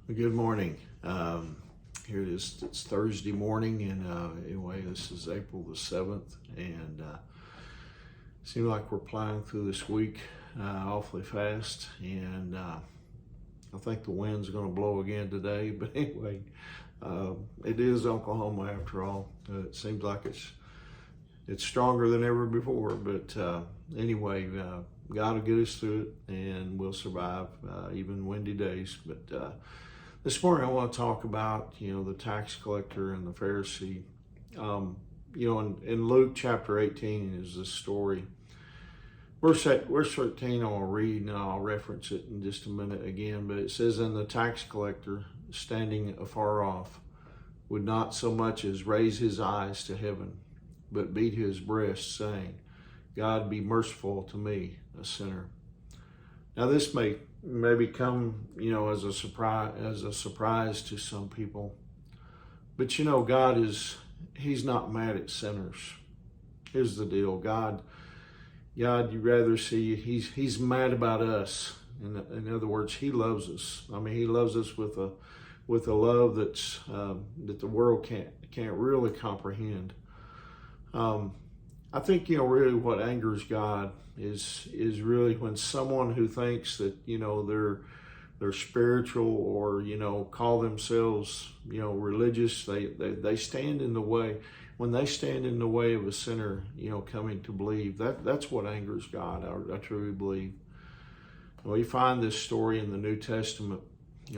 Good morning. Here it is. It's Thursday morning, and anyway, this is April the 7th, and seems like we're plowing through this week awfully fast, and I think the wind's going to blow again today. But anyway, it is Oklahoma after all. It seems like it's stronger than ever before, but anyway, God will get us through it, and we'll survive even windy days. But this morning I want to talk about, the tax collector and the Pharisee. In Luke chapter 18 is this story. Verse 13 I'll read, and I'll reference it in just a minute again, but it says, "And the tax collector, standing afar off, would not so much as raise his eyes to heaven, but beat his breast, saying, God, be merciful to me, a sinner." Now this may maybe come, as a surprise to some people. But God He's not mad at sinners. Here's the deal. God, you rather see He's mad about us. In other words, He loves us. I mean, He loves us with a love that's that the world can't really comprehend. I think really what angers God is really when someone who thinks that they're spiritual or call themselves religious, they stand in the way. When they stand in the way of a sinner coming to believe, that's what angers God. I truly believe. We find this story in the New Testament,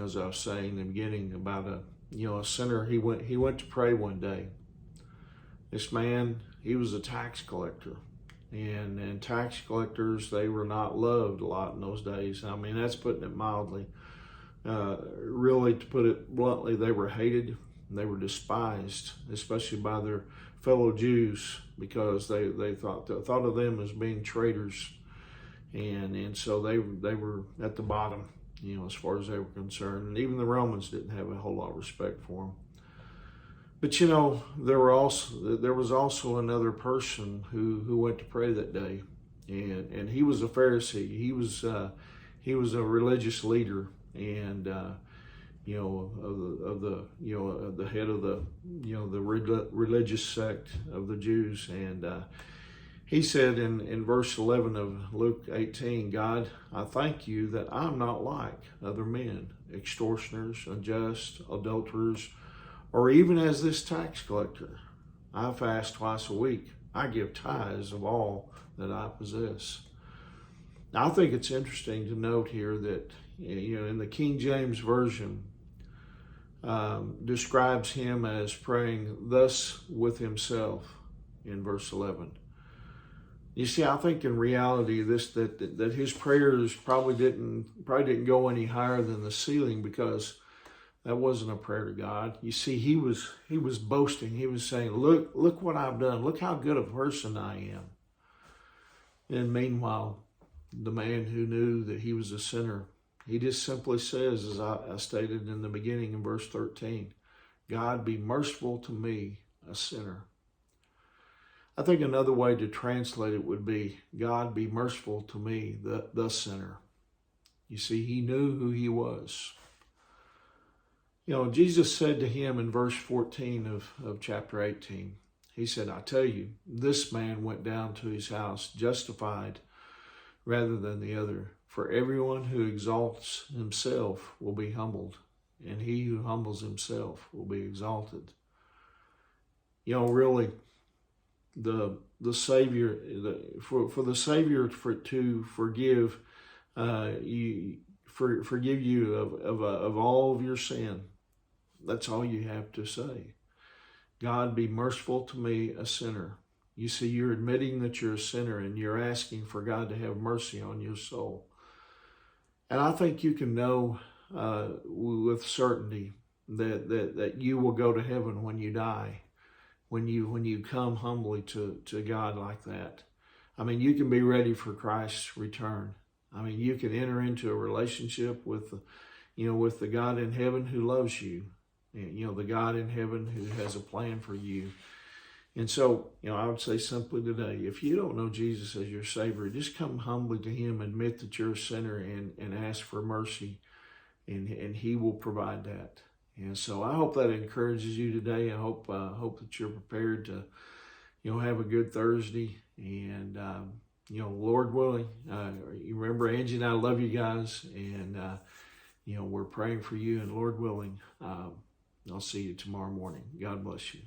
as I was saying in the beginning, about a sinner. He went to pray one day. This man, he was a tax collector. And tax collectors, they were not loved a lot in those days. I mean, that's putting it mildly. Really, to put it bluntly, they were hated. They were despised, especially by their fellow Jews, because they thought of them as being traitors. And so they were at the bottom, as far as they were concerned. And even the Romans didn't have a whole lot of respect for them. But there was also another person who went to pray that day, and he was a Pharisee. He was a religious leader, and of the head of the religious sect of the Jews. And he said in verse 11 of Luke 18, "God, I thank you that I'm not like other men, extortioners, unjust, adulterers, or even as this tax collector. I fast twice a week. I give tithes of all that I possess." Now, I think it's interesting to note here that, in the King James Version, describes him as praying thus with himself in verse 11. You see, I think in reality, that his prayers probably didn't go any higher than the ceiling, because that wasn't a prayer to God. You see, he was boasting. He was saying, look what I've done. Look how good a person I am. And meanwhile, the man who knew that he was a sinner, he just simply says, as I stated in the beginning in verse 13, "God, be merciful to me, a sinner." I think another way to translate it would be, "God, be merciful to me, the sinner." You see, he knew who he was. Jesus said to him in verse 14 of chapter 18, he said, "I tell you, this man went down to his house justified rather than the other. For everyone who exalts himself will be humbled, and he who humbles himself will be exalted." Really, the Savior, for the Savior to forgive forgive you of all of your sin, that's all you have to say. "God, be merciful to me, a sinner." You see, you're admitting that you're a sinner, and you're asking for God to have mercy on your soul. And I think you can know with certainty that you will go to heaven when you die, when you come humbly to God like that. I mean, you can be ready for Christ's return. I mean, you can enter into a relationship with the God in heaven who loves you. The God in heaven who has a plan for you. And so, I would say simply today, if you don't know Jesus as your Savior, just come humbly to Him, admit that you're a sinner, and ask for mercy. and He will provide that. And so I hope that encourages you today. I hope that you're prepared to, have a good Thursday. And, Lord willing, you remember Angie and I love you guys. And, we're praying for you. And Lord willing, I'll see you tomorrow morning. God bless you.